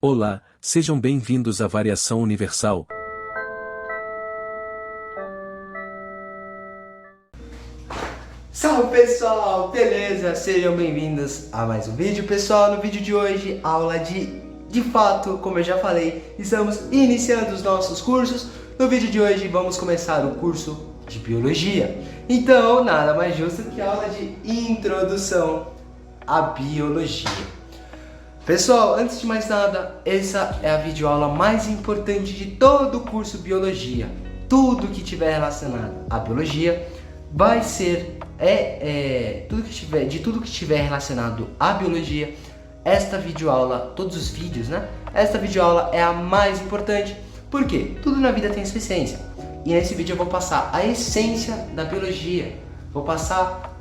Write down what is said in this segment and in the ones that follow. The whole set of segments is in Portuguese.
Olá, sejam bem-vindos à Variação Universal. Salve pessoal, beleza? Sejam bem-vindos a mais um vídeo, pessoal. No vídeo de hoje, aula de fato, como eu já falei, estamos iniciando os nossos cursos. No vídeo de hoje vamos começar o curso de Biologia. Então, nada mais justo que a aula de introdução à Biologia. Pessoal, antes de mais nada, essa é a videoaula mais importante de todo o curso Biologia. Tudo que tiver relacionado à Biologia vai ser tudo que tiver relacionado à Biologia. Esta videoaula, todos os vídeos, né? Esta videoaula é a mais importante. Por quê? Tudo na vida tem sua essência. E nesse vídeo eu vou passar a essência da Biologia. Vou passar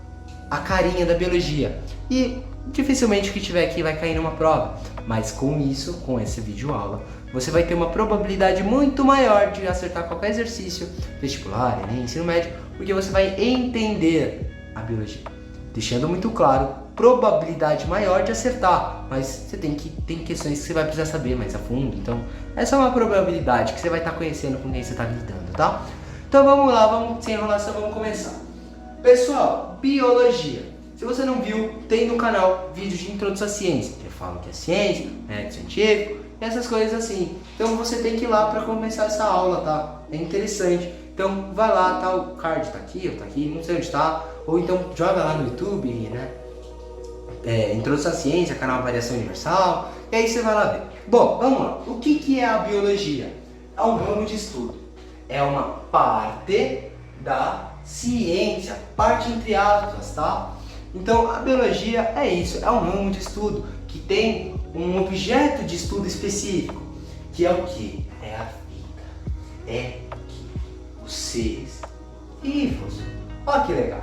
a carinha da Biologia. E dificilmente o que tiver aqui vai cair numa prova, mas com isso, com essa videoaula, você vai ter uma probabilidade muito maior de acertar qualquer exercício vestibular, Enem, ensino médio, porque você vai entender a Biologia. Deixando muito claro, probabilidade maior de acertar, mas tem questões que você vai precisar saber mais a fundo, então essa é uma probabilidade que você vai estar conhecendo com quem você está lidando, tá? Então vamos lá, vamos sem enrolação, vamos começar. Pessoal, Biologia. Se você não viu, tem no canal vídeos de introdução à ciência. Eu falo que é ciência, método científico, essas coisas assim. Então você tem que ir lá para começar essa aula, tá? É interessante. Então vai lá, tá? O card tá aqui, não sei onde tá. Ou então joga lá no YouTube, né? Introdução à ciência, canal Variação Universal. E aí você vai lá ver. Bom, vamos lá. O que é a biologia? É um ramo de estudo. É uma parte da ciência. Parte entre aspas, tá? Então, a biologia é isso, é um ramo de estudo que tem um objeto de estudo específico, que é o que? É a vida, é os seres vivos. Olha que legal.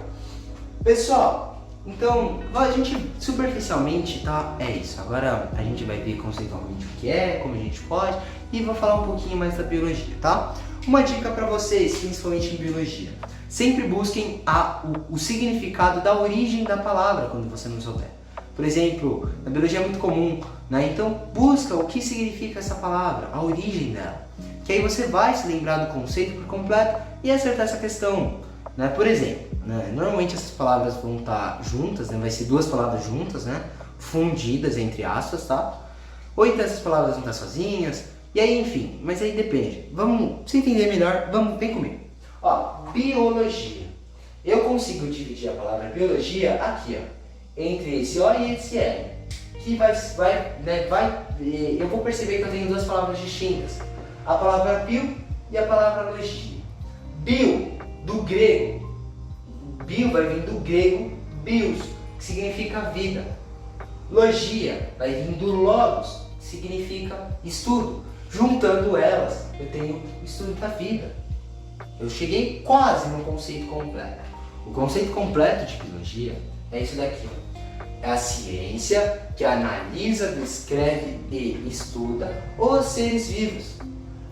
Pessoal, então, a gente superficialmente, tá? É isso. Agora a gente vai ver conceitualmente o que é, como a gente pode, e vou falar um pouquinho mais da biologia, tá? Uma dica para vocês, principalmente em biologia. Sempre busquem o significado da origem da palavra quando você não souber. Por exemplo, na biologia é muito comum, né? Então busca o que significa essa palavra, a origem dela. Que aí você vai se lembrar do conceito por completo e acertar essa questão. Né? Por exemplo, né? Normalmente essas palavras vão estar juntas, né? Vai ser duas palavras juntas, né? Fundidas entre aspas, tá? Ou então essas palavras vão estar sozinhas. E aí, enfim, mas aí depende. Vamos se entender melhor, vem comigo. Ó, biologia. Eu consigo dividir a palavra biologia aqui, ó, entre esse O e esse L. Que eu vou perceber que eu tenho duas palavras distintas. A palavra bio e a palavra logia. Bio, do grego. Bio vai vir do grego bios, que significa vida. Logia vai vir do logos, que significa estudo. Juntando elas, eu tenho o estudo da vida. Eu cheguei quase no conceito completo. O conceito completo de biologia é isso daqui. É a ciência que analisa, descreve e estuda os seres vivos.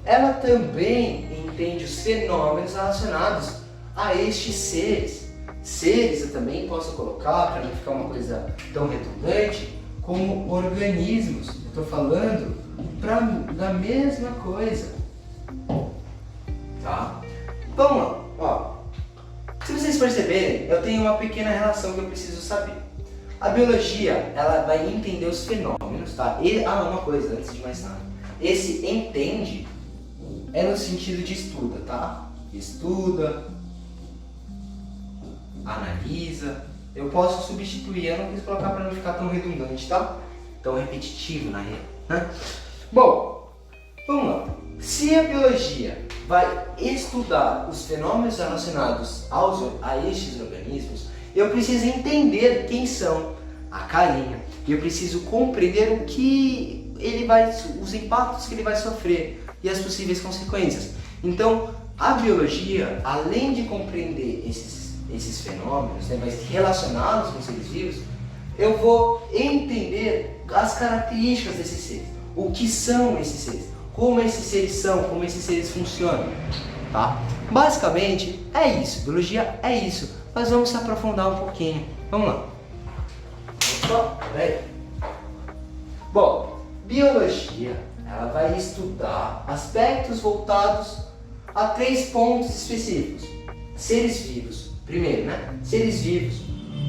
Ela também entende os fenômenos relacionados a estes seres. Seres eu também posso colocar, para não ficar uma coisa tão redundante, como organismos. Eu estou falando da mesma coisa. Tá? Vamos lá, ó. Se vocês perceberem, eu tenho uma pequena relação que eu preciso saber. A biologia, ela vai entender os fenômenos, tá? Uma coisa, antes de mais nada. Esse entende é no sentido de estuda, tá? Estuda, analisa. Eu posso substituir, eu não quis colocar para não ficar tão redundante, tá? Tão repetitivo na real, né? Bom, vamos lá. Se a biologia vai estudar os fenômenos relacionados a estes organismos, eu preciso entender quem são, a carinha, e eu preciso compreender os impactos que ele vai sofrer e as possíveis consequências. Então, a biologia, além de compreender esses fenômenos, né, mas relacioná-los com os seres vivos, eu vou entender as características desses seres, o que são esses seres. Como esses seres são, como esses seres funcionam, tá? Basicamente é isso, biologia é isso, mas vamos se aprofundar um pouquinho. Vamos lá. Bom, Biologia, ela vai estudar aspectos voltados a 3 pontos específicos. Seres vivos. Primeiro, né? Seres vivos.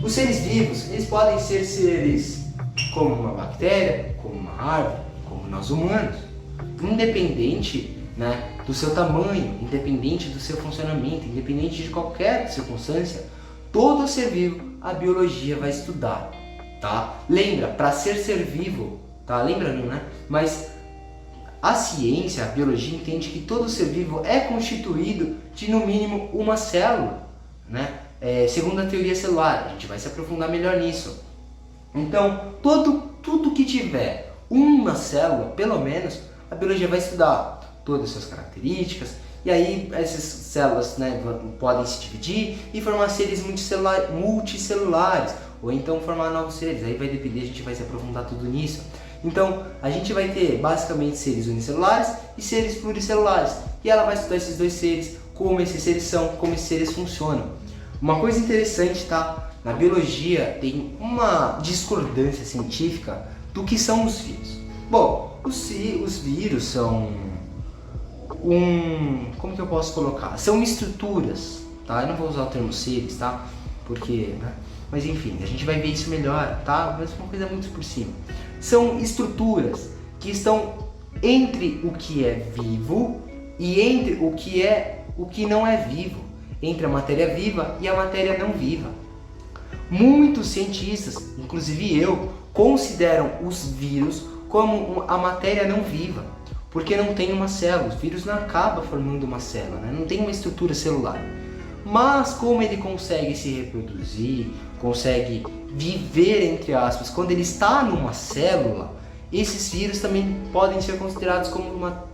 Os seres vivos, eles podem ser seres como uma bactéria, como uma árvore, como nós humanos. Independente, né, do seu tamanho, independente do seu funcionamento, independente de qualquer circunstância, todo ser vivo a biologia vai estudar, tá? Lembra, para ser vivo, tá? Lembra não, né? Mas a ciência, a biologia entende que todo ser vivo é constituído de no mínimo uma célula, né? Segundo a teoria celular, a gente vai se aprofundar melhor nisso. Então, tudo que tiver uma célula, pelo menos, a biologia vai estudar todas as suas características, e aí essas células, né, podem se dividir e formar seres multicelulares, ou então formar novos seres. Aí vai depender, a gente vai se aprofundar tudo nisso. Então, a gente vai ter basicamente seres unicelulares e seres pluricelulares, e ela vai estudar esses dois seres, como esses seres são, como esses seres funcionam. Uma coisa interessante, tá? Na biologia tem uma discordância científica do que são os vírus. Bom, os vírus são como que eu posso colocar? São estruturas, tá? Eu não vou usar o termo seres, tá? Porque, né? Mas enfim, a gente vai ver isso melhor, tá? Mas uma coisa muito por cima. São estruturas que estão entre o que é vivo e entre o que não é vivo, entre a matéria viva e a matéria não viva. Muitos cientistas, inclusive eu, consideram os vírus como a matéria não viva, porque não tem uma célula. O vírus não acaba formando uma célula, né? Não tem uma estrutura celular. Mas como ele consegue se reproduzir, consegue viver, entre aspas, quando ele está numa célula, esses vírus também podem ser considerados como uma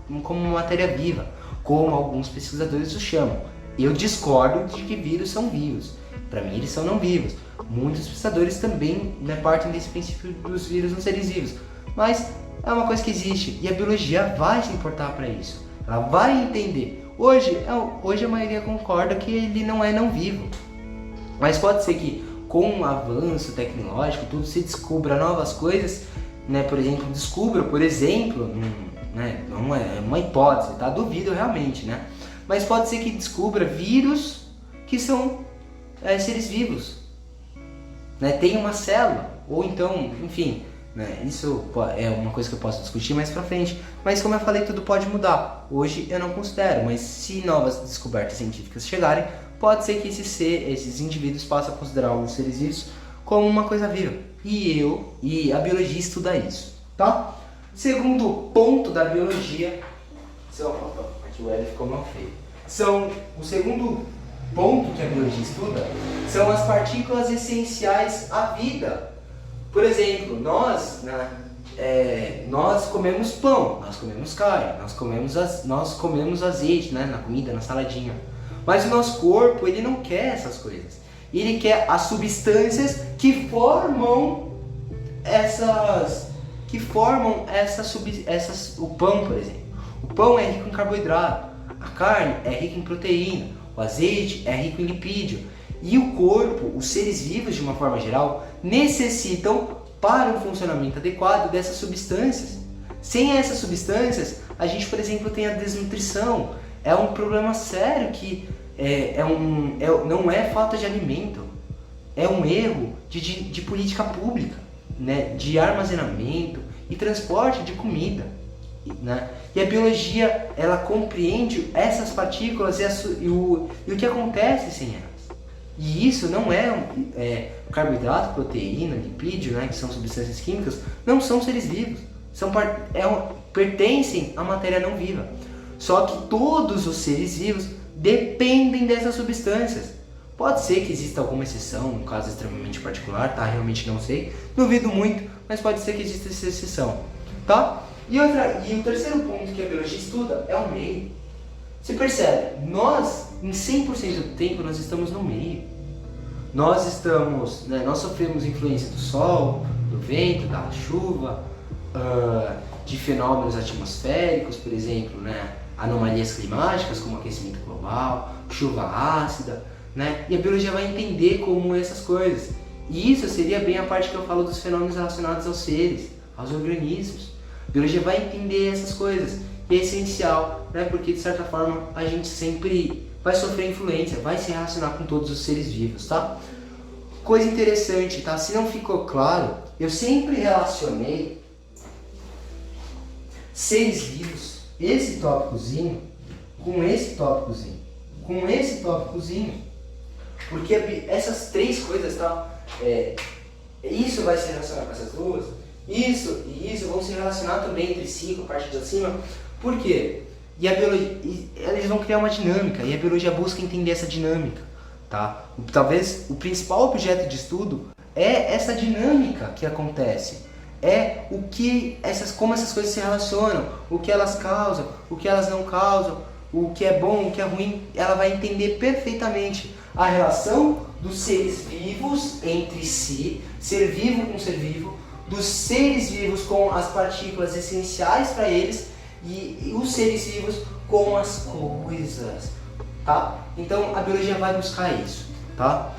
matéria viva, como alguns pesquisadores o chamam. Eu discordo de que vírus são vivos. Para mim, eles são não vivos. Muitos pesquisadores também, né, partem desse princípio dos vírus não seres vivos. Mas é uma coisa que existe e a biologia vai se importar para isso. Ela vai entender. Hoje a maioria concorda que ele não é não vivo. Mas pode ser que com o avanço tecnológico tudo se descubra novas coisas, né? Por exemplo, né? Não é uma hipótese, tá? Duvido realmente, né? Mas pode ser que descubra vírus que são seres vivos, né? Tem uma célula, ou então, enfim, né? Isso é uma coisa que eu posso discutir mais pra frente. Mas como eu falei, tudo pode mudar. Hoje eu não considero, mas se novas descobertas científicas chegarem, pode ser que esses indivíduos passem a considerar os seres vivos como uma coisa viva. E a biologia estuda isso, tá? Segundo ponto da biologia, aqui o L ficou mal feio. O segundo ponto que a biologia estuda são as partículas essenciais à vida. Por exemplo, nós comemos pão, nós comemos carne, nós comemos azeite, né, na comida, na saladinha. Mas o nosso corpo, ele não quer essas coisas. Ele quer as substâncias que formam o pão, por exemplo. O pão é rico em carboidrato, a carne é rica em proteína, o azeite é rico em lipídio. E o corpo, os seres vivos de uma forma geral, necessitam para um funcionamento adequado dessas substâncias. Sem essas substâncias, a gente, por exemplo, tem a desnutrição. É um problema sério que não é falta de alimento, é um erro de política pública, né, de armazenamento e transporte de comida, né? E a biologia, ela compreende essas partículas e o que acontece sem elas. E isso não é carboidrato, proteína, lipídio, né, que são substâncias químicas, não são seres vivos, pertencem à matéria não viva. Só que todos os seres vivos dependem dessas substâncias. Pode ser que exista alguma exceção, um caso extremamente particular, tá? Realmente não sei, duvido muito, mas pode ser que exista essa exceção, tá? E o terceiro ponto que a biologia estuda é o meio. Você percebe, nós, em 100% do tempo, nós estamos no meio. Nós sofremos influência do sol, do vento, da chuva, de fenômenos atmosféricos, por exemplo, né? Anomalias climáticas como aquecimento global, chuva ácida, né? E a biologia vai entender como essas coisas. E isso seria bem a parte que eu falo dos fenômenos relacionados aos seres, aos organismos. A biologia vai entender essas coisas. E é essencial, né? Porque de certa forma a gente sempre vai sofrer influência, vai se relacionar com todos os seres vivos, tá? Coisa interessante, tá? Se não ficou claro, eu sempre relacionei seres vivos, esse tópicozinho, com esse tópicozinho, com esse tópicozinho, porque essas três coisas, tá? Isso vai se relacionar com essas duas, isso e isso vão se relacionar também entre si, com a parte de acima. Por quê? E a biologia, eles vão criar uma dinâmica, e a biologia busca entender essa dinâmica, tá? Talvez o principal objeto de estudo é essa dinâmica que acontece, é o que como essas coisas se relacionam, o que elas causam, o que elas não causam, o que é bom, o que é ruim. Ela vai entender perfeitamente a relação dos seres vivos entre si, ser vivo com ser vivo, dos seres vivos com as partículas essenciais para eles e os seres vivos com as coisas, tá? Então a biologia vai buscar isso, tá?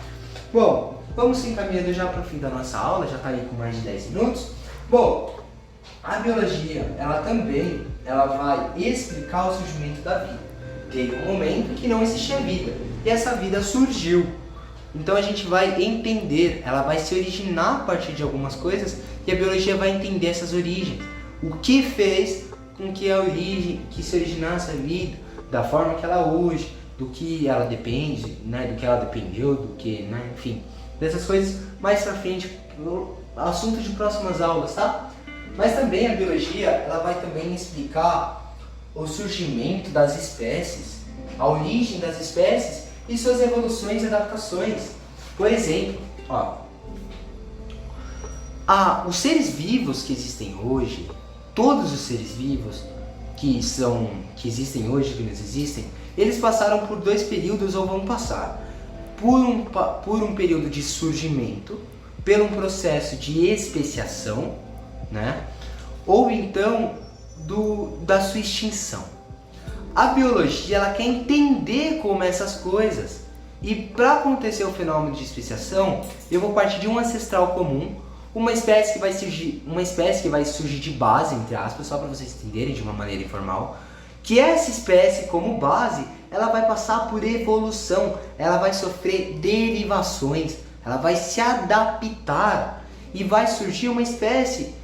Bom, vamos se encaminhando já para o fim da nossa aula, já está aí com mais de 10 minutos. Bom, a biologia, ela vai explicar o surgimento da vida. Teve um momento que não existia vida, e essa vida surgiu. Então a gente vai entender, ela vai se originar a partir de algumas coisas, e a biologia vai entender essas origens. O que fez com que que se originasse a vida, da forma que ela é hoje, do que ela depende, né, do que ela dependeu, do que, né, enfim, dessas coisas mais pra frente, assunto de próximas aulas, tá? Mas também a biologia, ela vai também explicar o surgimento das espécies, a origem das espécies e suas evoluções e adaptações. Por exemplo, os seres vivos que existem hoje, todos os seres vivos que existem hoje, que nos existem, eles passaram por dois períodos ou vão passar. Por um período de surgimento, por um processo de especiação, né? Ou então da sua extinção. A biologia, ela quer entender como essas coisas. E para acontecer o fenômeno de especiação, eu vou partir de um ancestral comum, uma espécie que vai surgir de base, entre aspas, só para vocês entenderem de uma maneira informal, que essa espécie como base, ela vai passar por evolução, ela vai sofrer derivações, ela vai se adaptar e vai surgir uma espécie.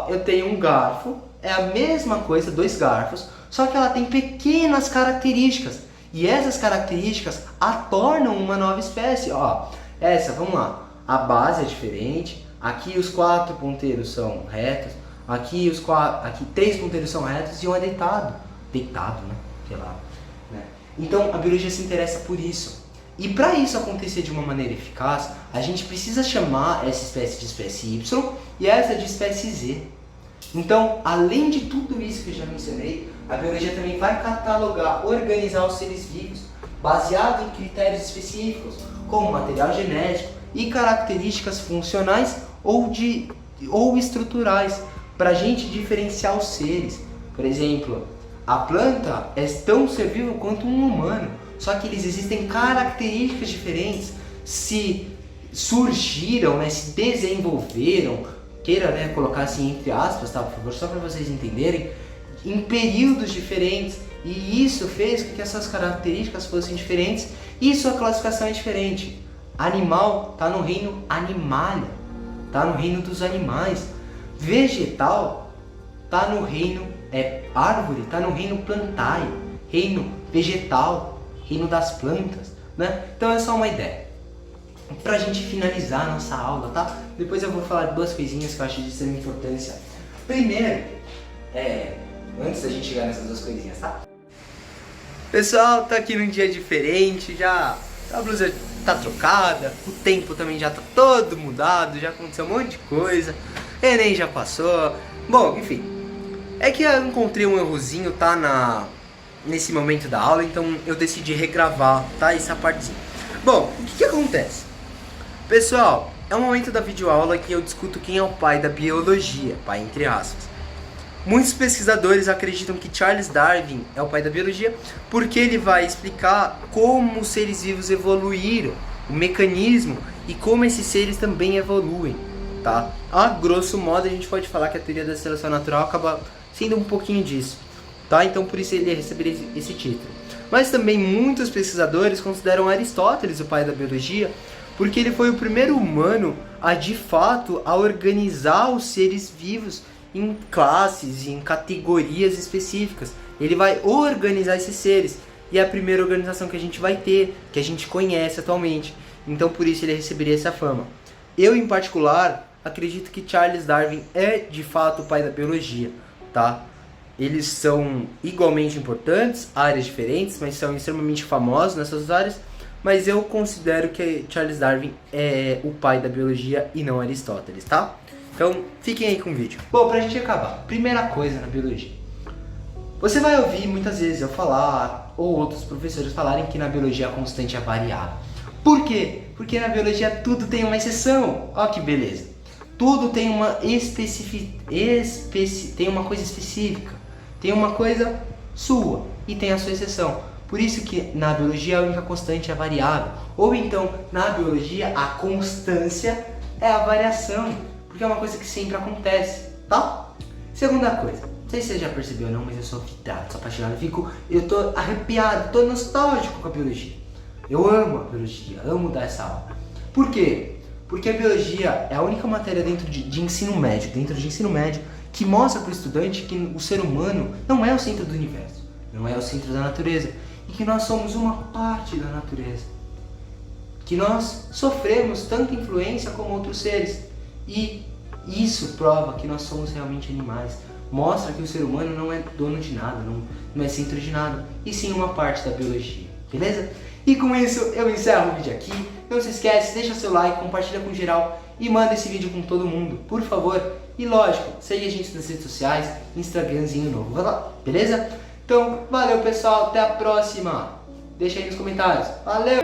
Eu tenho um garfo, é a mesma coisa, dois garfos, só que ela tem pequenas características, e essas características a tornam uma nova espécie. Vamos lá, a base é diferente, aqui os 4 ponteiros são retos, aqui 3 ponteiros são retos e um é deitado, né? Sei lá, né? Então a biologia se interessa por isso. E para isso acontecer de uma maneira eficaz, a gente precisa chamar essa espécie de espécie Y e essa de espécie Z. Então, além de tudo isso que eu já mencionei, a biologia também vai catalogar, organizar os seres vivos, baseado em critérios específicos, como material genético e características funcionais ou estruturais, para a gente diferenciar os seres. Por exemplo, a planta é tão ser vivo quanto um humano, só que eles existem características diferentes, se surgiram, né, se desenvolveram, queira, né, colocar assim entre aspas, tá, por favor, só para vocês entenderem, em períodos diferentes, e isso fez com que essas características fossem diferentes e sua classificação é diferente. Animal está no reino animalia, está no reino dos animais. Vegetal está no reino árvore, está no reino plantae, reino vegetal, reino das plantas, né? Então é só uma ideia pra gente finalizar a nossa aula, tá? Depois eu vou falar de duas coisinhas que eu acho de extrema importância. Primeiro, antes da gente chegar nessas duas coisinhas, tá? Pessoal, tá aqui num dia diferente, já a blusa tá trocada, o tempo também já tá todo mudado, já aconteceu um monte de coisa, Enem já passou. Bom, enfim, é que eu encontrei um errozinho, tá, nesse momento da aula, então eu decidi regravar, tá, essa partezinha. Bom, o que acontece? Pessoal, é um momento da videoaula que eu discuto quem é o pai da biologia, pai entre aspas. Muitos pesquisadores acreditam que Charles Darwin é o pai da biologia porque ele vai explicar como os seres vivos evoluíram, o mecanismo e como esses seres também evoluem. tá? A grosso modo a gente pode falar que a teoria da seleção natural acaba sendo um pouquinho disso, tá? Então por isso ele receberia esse título. Mas também muitos pesquisadores consideram Aristóteles o pai da biologia, porque ele foi o primeiro humano a de fato a organizar os seres vivos em classes, em categorias específicas. Ele vai organizar esses seres, e é a primeira organização que a gente vai ter, que a gente conhece atualmente. Então por isso ele receberia essa fama. Eu, em particular, acredito que Charles Darwin é de fato o pai da biologia, tá? Eles são igualmente importantes, áreas diferentes, mas são extremamente famosos nessas áreas. Mas eu considero que Charles Darwin é o pai da biologia e não Aristóteles, tá? Então fiquem aí com o vídeo. Bom, pra gente acabar, primeira coisa na biologia. Você vai ouvir muitas vezes eu falar, ou outros professores falarem que na biologia a constante é variável. Por quê? Porque na biologia tudo tem uma exceção. Ó que beleza. Tudo tem uma tem uma coisa específica. Tem uma coisa sua e tem a sua exceção. Por isso que na biologia a única constante é a variável. Ou então, na biologia, a constância é a variação. Porque é uma coisa que sempre acontece, tá? Segunda coisa. Não sei se você já percebeu ou não, mas eu sou vidrado, sou apaixonado. Eu tô arrepiado, tô nostálgico com a biologia. Eu amo a biologia, amo dar essa aula. Por quê? Porque a biologia é a única matéria dentro de ensino médio, que mostra para o estudante que o ser humano não é o centro do universo, não é o centro da natureza, e que nós somos uma parte da natureza, que nós sofremos tanta influência como outros seres, e isso prova que nós somos realmente animais, mostra que o ser humano não é dono de nada, não é centro de nada, e sim uma parte da biologia, beleza? E com isso eu encerro o vídeo aqui. Não se esquece, deixa seu like, compartilha com geral e manda esse vídeo com todo mundo, por favor. E lógico, segue a gente nas redes sociais, Instagramzinho novo, vai lá, beleza? Então, valeu pessoal, até a próxima. Deixa aí nos comentários. Valeu!